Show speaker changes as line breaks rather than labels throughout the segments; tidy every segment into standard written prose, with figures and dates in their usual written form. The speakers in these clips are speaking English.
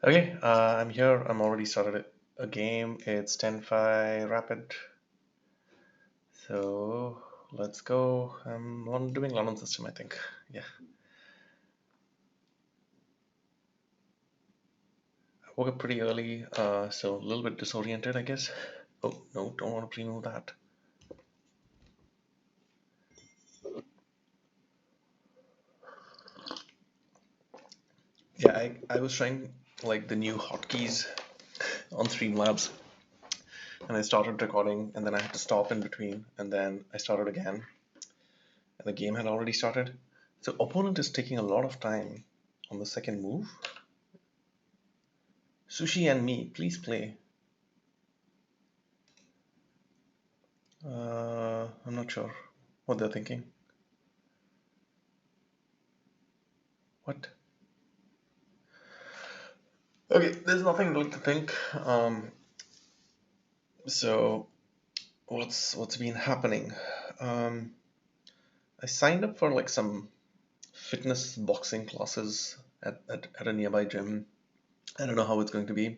Okay, I'm here. I'm already started a game. It's 10-5 rapid. So let's go. I'm doing London system, I think. Yeah. I woke up pretty early, so a little bit disoriented, I guess. Oh, no, don't want to pre-move that. Yeah, I was trying like the new hotkeys on Streamlabs, and I started recording, and then I had to stop in between, and then I started again, and the game had already started. So opponent is taking a lot of time on the second move. Sushi and me, please play. I'm not sure what they're thinking. What? Okay, there's nothing really to think. So what's been happening? Um, I signed up for like some fitness boxing classes at a nearby gym. I don't know how it's going to be.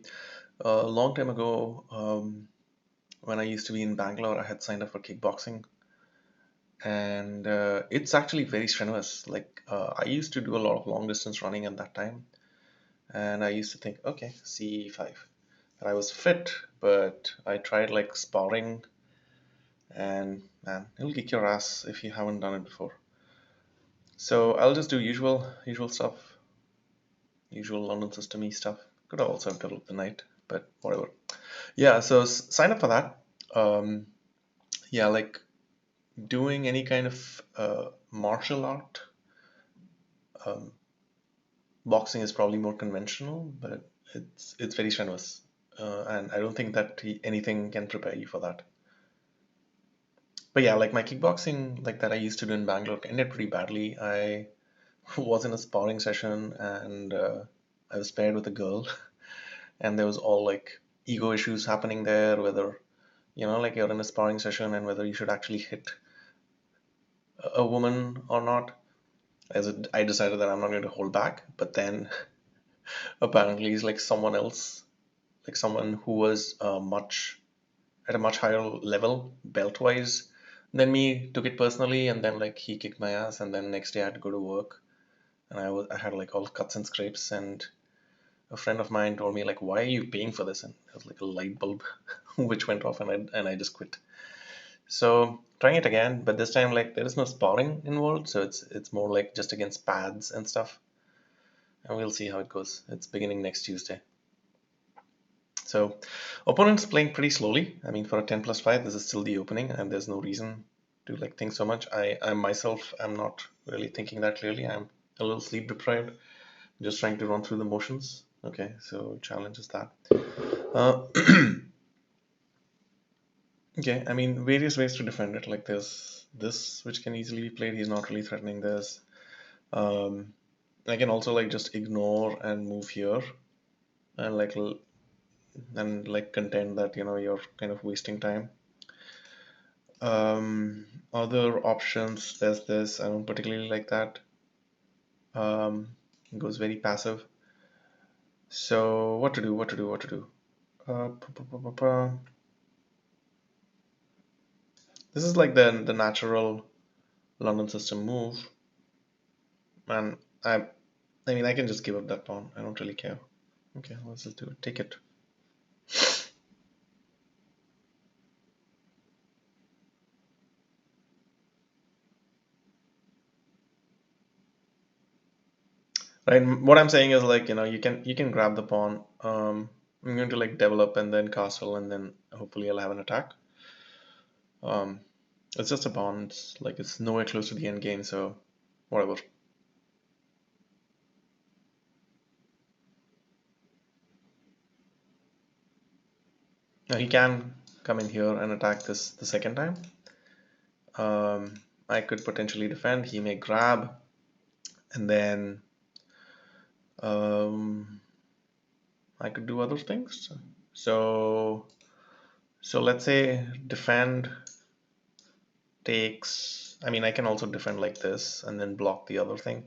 A long time ago, when I used to be in Bangalore, I had signed up for kickboxing, and it's actually very strenuous. Like I used to do a lot of long distance running at that time, and I used to think, okay, C5. And I was fit, but I tried like sparring, and man, it'll kick your ass if you haven't done it before. So I'll just do usual stuff, usual London system stuff. Could have also have developed the night, but whatever. Yeah, so sign up for that. Um, yeah, like doing any kind of martial art. Um, Boxing is probably more conventional, but it's very strenuous, and I don't think that anything can prepare you for that. But yeah, like my kickboxing, like that I used to do in Bangalore, ended pretty badly. I was in a sparring session, and I was paired with a girl, and there was all like ego issues happening there, whether like you're in a sparring session and whether you should actually hit a woman or not. I decided that I'm not going to hold back, but then apparently it's like someone else, like someone who was much at a much higher level belt wise than me took it personally, and then like he kicked my ass, and then next day I had to go to work, and I had like all cuts and scrapes, and a friend of mine told me like, why are you paying for this? And it was like a light bulb which went off, and I just quit. So trying it again, but this time like there is no sparring involved, so it's more like just against pads and stuff, and we'll see how it goes. It's beginning next Tuesday. So opponent's playing pretty slowly. I mean, for a 10 plus 5, this is still the opening, and there's no reason to like think so much. I myself am not really thinking that clearly. I'm a little sleep deprived, just trying to run through the motions. Okay, so challenge is that. Uh, okay, I mean, various ways to defend it. Like there's this, which can easily be played. He's not really threatening this. Um, I can also like just ignore and move here, and like contend that you're kind of wasting time. Other options, there's this. I don't particularly like that. It goes very passive. So what to do? What to do? What to do? Uh, pa- pa- pa- pa- pa. This is like the natural London system move, and I mean I can just give up that pawn. I don't really care. Okay, let's just do it. Take it. Right. What I'm saying is like you can grab the pawn. I'm going to like develop and then castle, and then hopefully I'll have an attack. Um, it's just a pawn. It's like it's nowhere close to the end game, so whatever. Now he can come in here and attack this the second time. I could potentially defend. He may grab, and then um, I could do other things. So so let's say defend takes. I mean, I can also defend like this and then block the other thing.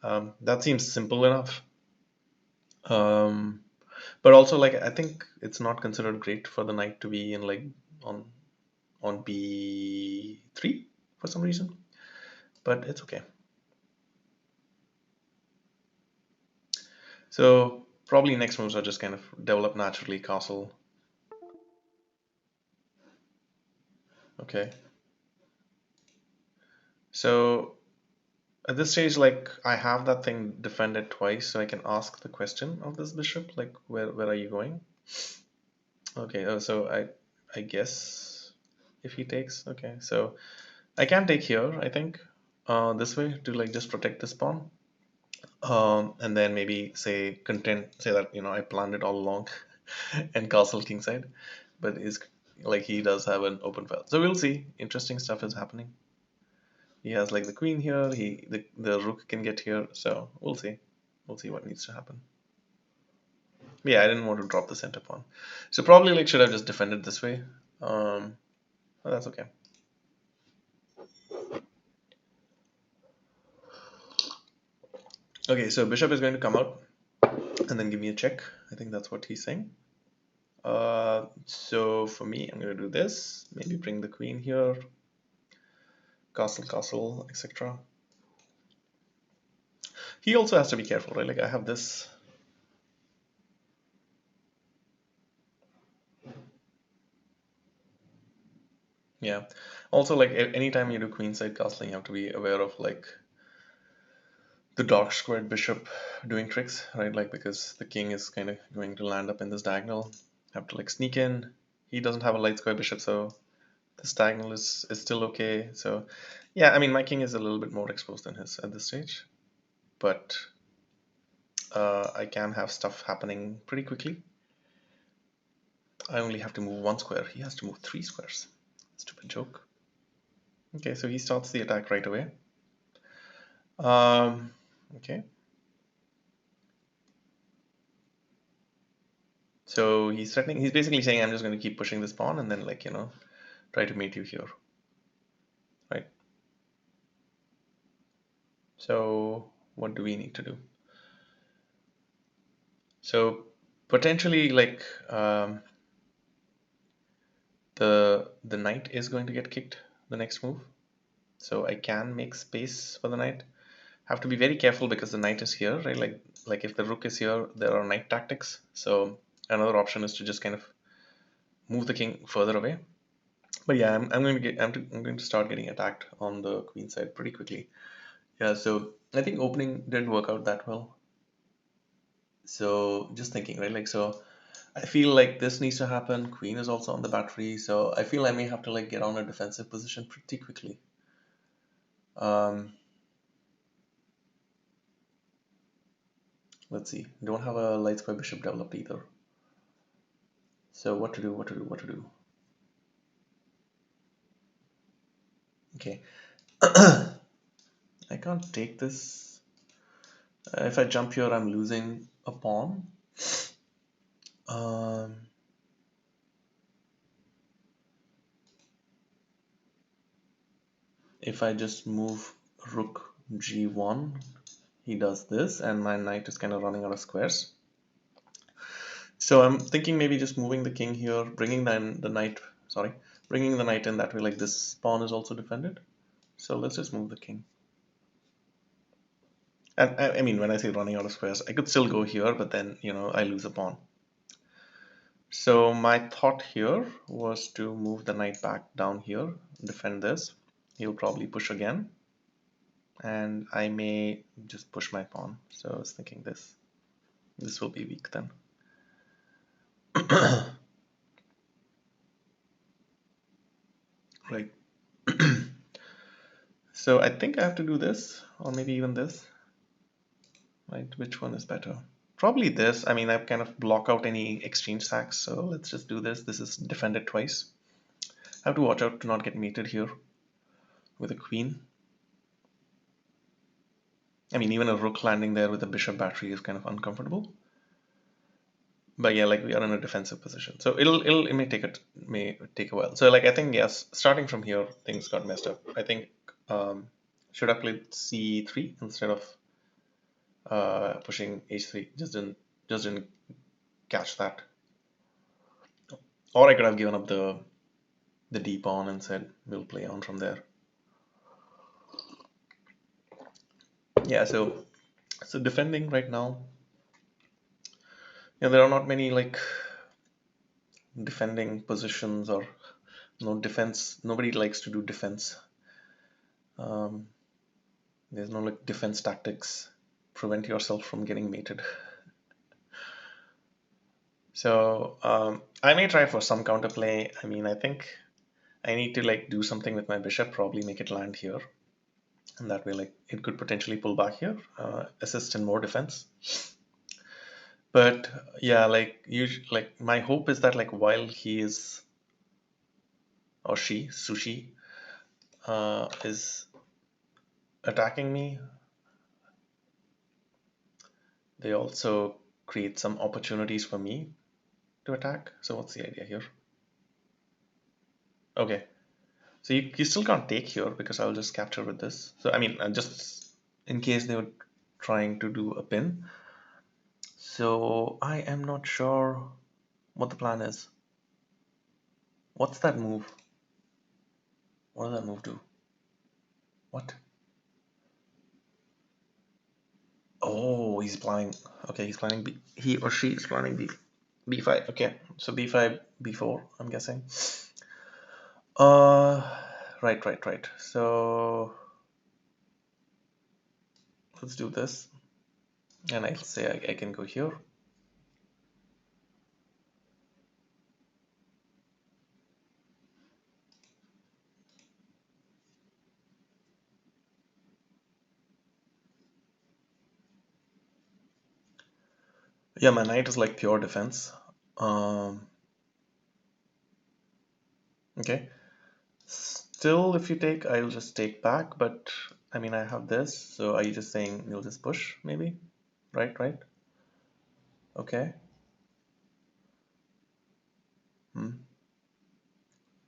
That seems simple enough. Um, but also like I think it's not considered great for the knight to be in like on on b3 for some reason, but it's okay. So probably next moves are just kind of develop naturally castle. Okay. So at this stage, like I have that thing defended twice, so I can ask the question of this bishop, like where are you going? Okay, so I guess if he takes, okay, so I can take here, I think, this way to like just protect this pawn. And then maybe say that I planned it all along and castle kingside, but is like he does have an open file. So we'll see. Interesting stuff is happening. He has like the queen here. The rook can get here. So we'll see. We'll see what needs to happen. Yeah, I didn't want to drop the center pawn, so probably like should have just defended this way. But that's okay. Okay, so bishop is going to come out and then give me a check. I think that's what he's saying. So for me, I'm going to do this. Maybe bring the queen here, castle, castle, etc. He also has to be careful, right? Like I have this. Yeah. Also, like anytime you do queenside castling, you have to be aware of like the dark squared bishop doing tricks, right? Like because the king is kind of going to land up in this diagonal. Have to like sneak in. He doesn't have a light square bishop, so this diagonal is still okay. So yeah, I mean my king is a little bit more exposed than his at this stage, but I can have stuff happening pretty quickly. I only have to move one square. He has to move 3 squares. Stupid joke. Okay, so he starts the attack right away. Okay. So he's threatening. He's basically saying, "I'm just going to keep pushing this pawn and then, like try to mate you here, right?" So what do we need to do? So potentially, like the knight is going to get kicked the next move. So I can make space for the knight. Have to be very careful because the knight is here, right? Like if the rook is here, there are knight tactics. So another option is to just kind of move the king further away. But yeah, I'm going to I'm going to start getting attacked on the queen side pretty quickly. Yeah, so I think opening didn't work out that well. So just thinking, right? Like so I feel like this needs to happen. Queen is also on the battery, so I feel I may have to like get on a defensive position pretty quickly. Um, let's see. Don't have a light square bishop developed either. So what to do? What to do? What to do? Okay. I can't take this. If I jump here, I'm losing a pawn. Um, if I just move rook g1, he does this, and my knight is kind of running out of squares. So I'm thinking maybe just moving the king here, bringing the knight, sorry, bringing the knight in that way, like this pawn is also defended. So let's just move the king. And I mean, when I say running out of squares, I could still go here, but then, I lose a pawn. So my thought here was to move the knight back down here, defend this. He'll probably push again, and I may just push my pawn. So I was thinking this will be weak then. Right. So I think I have to do this, or maybe even this. Right, which one is better? Probably this. I mean, I kind of block out any exchange sacks, so let's just do this. This is defended twice. I have to watch out to not get mated here with a queen. I mean, even a rook landing there with a bishop battery is kind of uncomfortable. But yeah, like we are in a defensive position, so it may take a while. So like I think yes, starting from here, things got messed up. I think should have played c3 instead of pushing h3. Just didn't just didn't catch that. Or I could have given up the d pawn and said we'll play on from there. Yeah, so defending right now, yeah, there are not many like defending positions or no defense. Nobody likes to do defense. Um, there's no like defense tactics. Prevent yourself from getting mated. So I may try for some counterplay. I mean, I think I need to like do something with my bishop, probably make it land here, and that way like it could potentially pull back here, assist in more defense. But yeah, like like my hope is that like while he is or she, Sushi, is attacking me, they also create some opportunities for me to attack. So what's the idea here? Okay, so you still can't take here because I'll just capture with this. So I mean, just in case they were trying to do a pin. So I am not sure what the plan is. What's that move? What does that move do? What? Oh, he's planning. Okay, he's planning B. He or she is planning B5. Okay, so B5, B4. I'm guessing. Uh, right. So let's do this, and I'll say I can go here. Yeah, my knight is like pure defense. Um, okay. Still, if you take, I'll just take back, but I mean, I have this, so are you just saying you'll just push, maybe? Right? Okay. Hmm.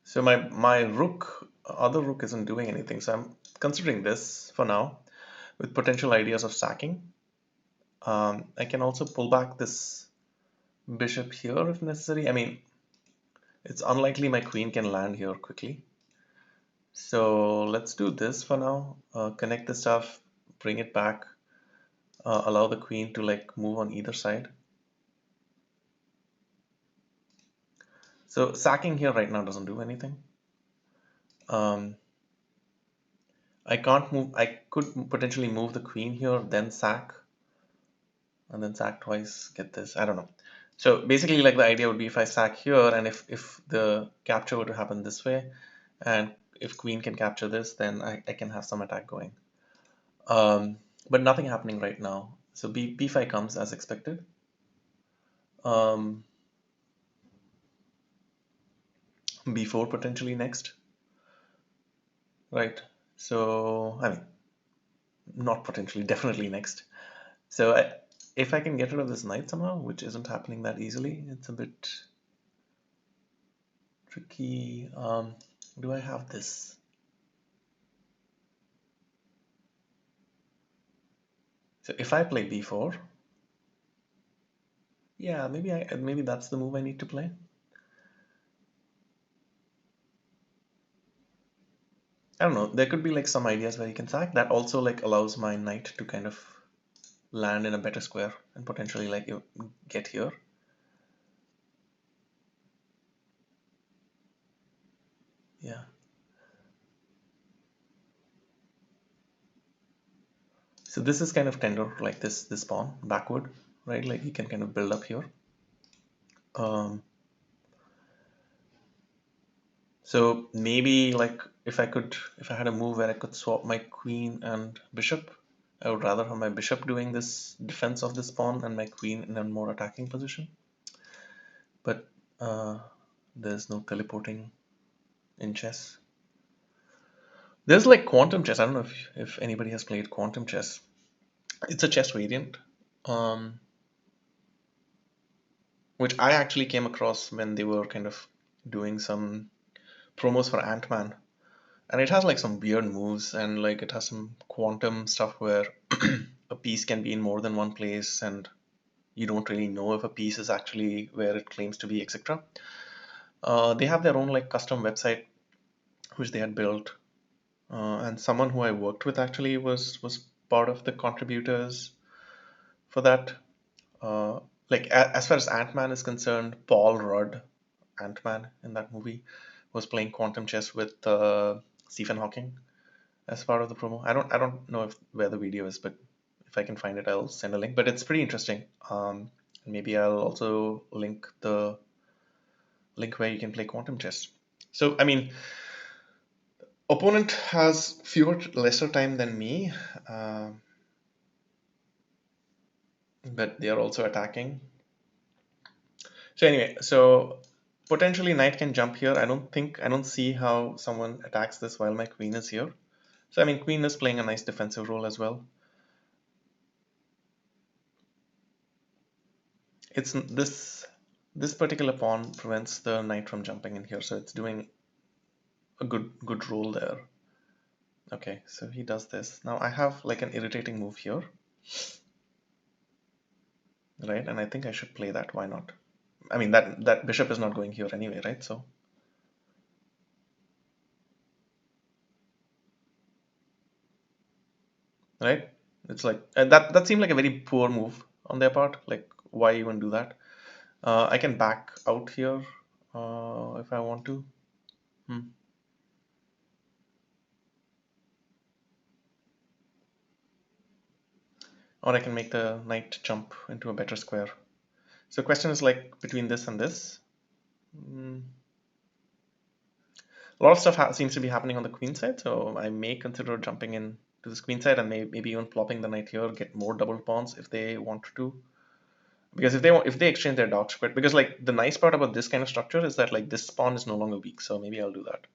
So my rook, other rook isn't doing anything, so I'm considering this for now, with potential ideas of sacking. I can also pull back this bishop here if necessary. I mean, it's unlikely my queen can land here quickly. So let's do this for now. Connect the stuff, bring it back, allow the queen to like move on either side. So sacking here right now doesn't do anything. Um, I can't move. I could potentially move the queen here, then sack, and then sack twice. Get this. I don't know. So basically, like the idea would be if I sack here, and if the capture were to happen this way, and if queen can capture this, then I can have some attack going. But nothing happening right now. So b5 comes as expected. Um, b4 potentially next, right? So I mean, not potentially, definitely next. So if I can get rid of this knight somehow, which isn't happening that easily, it's a bit tricky. Do I have this? So if I play b4, yeah, maybe that's the move I need to play. I don't know. There could be like some ideas where you can sack. That also like allows my knight to kind of land in a better square and potentially like get here. Yeah. So this is kind of tender, like this pawn backward, right? Like you can kind of build up here. Um, so maybe like if I had a move where I could swap my queen and bishop, I would rather have my bishop doing this defense of this pawn and my queen in a more attacking position. But uh, there's no teleporting in chess. There's like quantum chess. I don't know if anybody has played quantum chess. It's a chess variant, um, which I actually came across when they were kind of doing some promos for Ant-Man. And it has like some weird moves and like it has some quantum stuff where a piece can be in more than one place and you don't really know if a piece is actually where it claims to be, etc. They have their own like custom website which they had built, and someone who I worked with actually was part of the contributors for that. Uh, like as far as Ant-Man is concerned, Paul Rudd, Ant-Man in that movie, was playing quantum chess with Stephen Hawking as part of the promo. I don't know if where the video is, but if I can find it, I'll send a link. But it's pretty interesting. Maybe I'll also link the link where you can play quantum chess. So I mean, opponent has lesser time than me, but they are also attacking. So anyway, so potentially knight can jump here. I don't see how someone attacks this while my queen is here. So I mean, queen is playing a nice defensive role as well. It's this particular pawn prevents the knight from jumping in here, so it's doing a good role there. Okay, so he does this. Now I have like an irritating move here, right? And I think I should play that. Why not? I mean, that bishop is not going here anyway, right? So right, it's like, and that seemed like a very poor move on their part. Like, why even do that? I can back out here if I want to. Hmm. Or I can make the knight jump into a better square. So the question is like between this and this. Mm. A lot of stuff seems to be happening on the queen side, so I may consider jumping in to this queen side and maybe even plopping the knight here, get more double pawns if they want to. Because if they exchange their dark square, because like the nice part about this kind of structure is that like this pawn is no longer weak, so maybe I'll do that.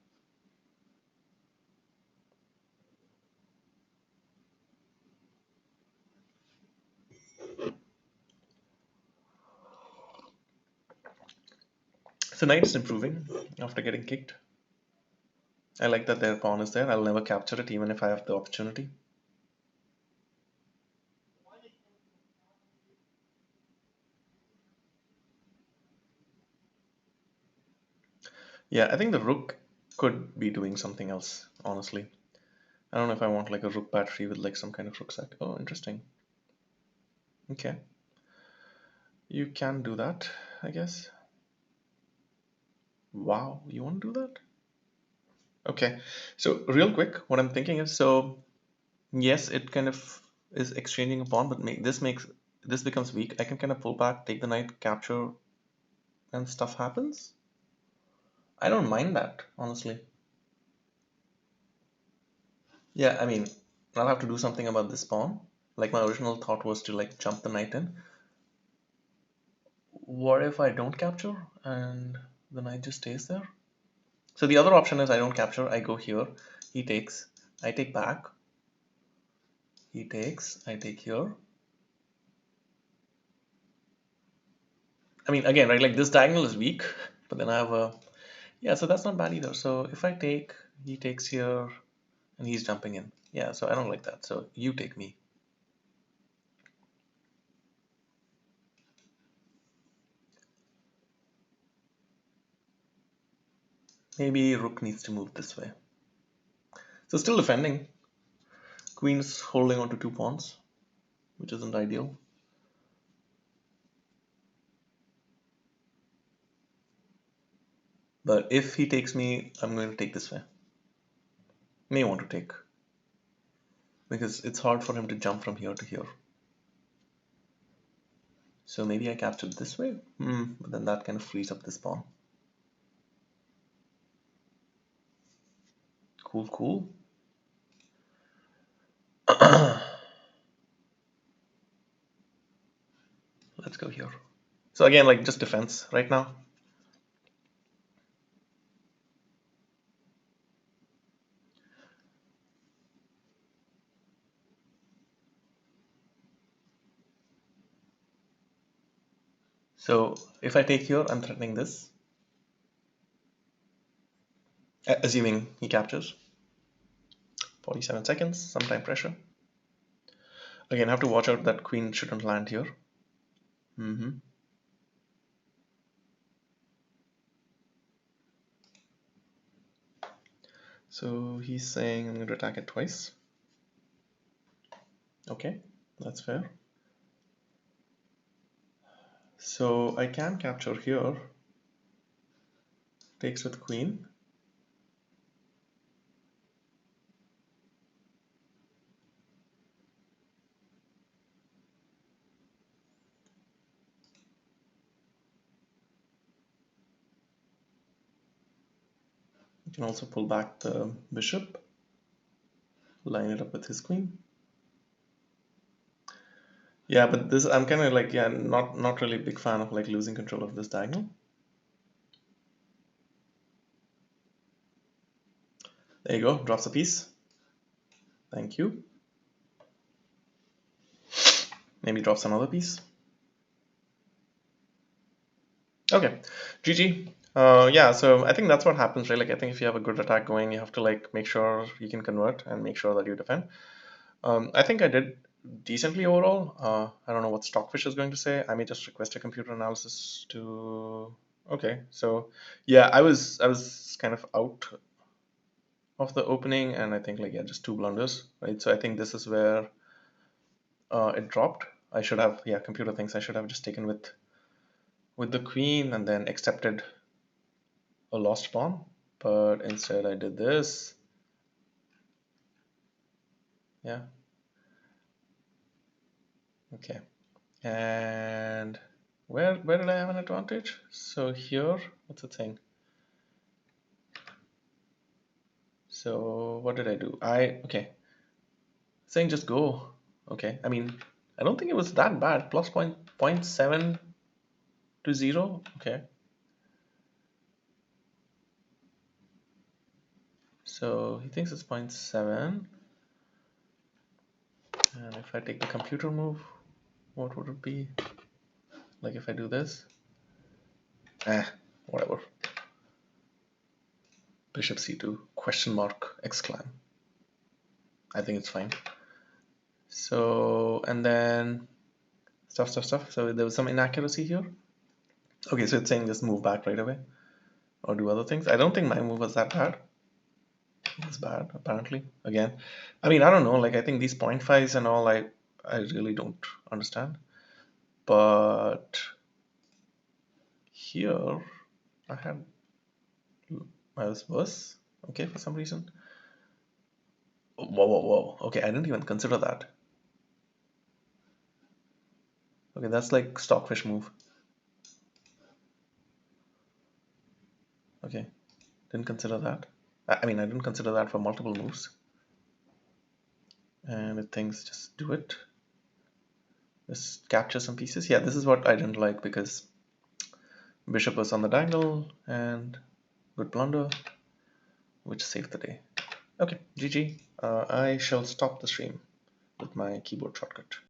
So knight is improving after getting kicked. I like that their pawn is there. I'll never capture it even if I have the opportunity. Yeah, I think the rook could be doing something else, honestly. I don't know if I want like a rook battery with like some kind of rook sack. Oh, interesting. Okay. You can do that, I guess. Wow, you want to do that? Okay. So real quick, what I'm thinking is, so yes, it kind of is exchanging a pawn, but this becomes weak. I can kind of pull back, take the knight, capture, and stuff happens. I don't mind that, honestly. Yeah, I mean, I'll have to do something about this pawn. Like my original thought was to like jump the knight in. What if I don't capture and the knight just stays there? So the other option is I don't capture, I go here, he takes, I take back, he takes, I take here. I mean, again, right, like this diagonal is weak, but then I have a, yeah, so that's not bad either. So if I take, he takes here, and he's jumping in. Yeah, so I don't like that. So you take me. Maybe rook needs to move this way. So still defending. Queen's holding on to two pawns, which isn't ideal. But if he takes me, I'm going to take this way. May want to take. Because it's hard for him to jump from here to here. So maybe I capture this way? But then that kind of frees up this pawn. Cool, cool. Let's go here. So again, like just defense right now. So if I take here, I'm threatening this. Assuming he captures. 47 seconds, some time pressure. Again, I have to watch out that queen shouldn't land here. Mm-hmm. So he's saying I'm going to attack it twice. Okay, that's fair. So I can capture here. Takes with queen. You can also pull back the bishop, line it up with his queen. Yeah, but this I'm kind of like, yeah, not really a big fan of like losing control of this diagonal. There you go, drops a piece. Thank you. Maybe drops another piece. Okay, GG. Yeah, so I think that's what happens, right? Like, I think if you have a good attack going, you have to like make sure you can convert and make sure that you defend. I think I did decently overall. I don't know what Stockfish is going to say. I may just request a computer analysis to. Okay, so yeah, I was kind of out of the opening, and I think like yeah, just two blunders, right? So I think this is where it dropped. I should have, yeah, computer thinks I should have just taken with the queen and then accepted a lost pawn, but instead I did this. Yeah. Okay. And where did I have an advantage? So here, what's the thing? So what did I do? Okay. Saying just go. Okay. I mean, I don't think it was that bad. Plus 0.7 to 0. Okay. So he thinks it's 0.7. And if I take the computer move, what would it be? Like if I do this? Whatever. Bishop c2, question mark, exclam. I think it's fine. So, and then stuff. So there was some inaccuracy here. Okay, so it's saying just move back right away or do other things. I don't think my move was that bad. It was bad, apparently. Again, I mean, I don't know. Like, I think these 0.5s and all, I really don't understand. But here, I had, I was worse. Okay, for some reason. Whoa. Okay, I didn't even consider that. Okay, that's like Stockfish move. Okay, didn't consider that. I mean, I didn't consider that for multiple moves. And it thinks just do it. Just capture some pieces. Yeah, this is what I didn't like because bishop was on the diagonal and good blunder, which saved the day. Okay, GG. I shall stop the stream with my keyboard shortcut.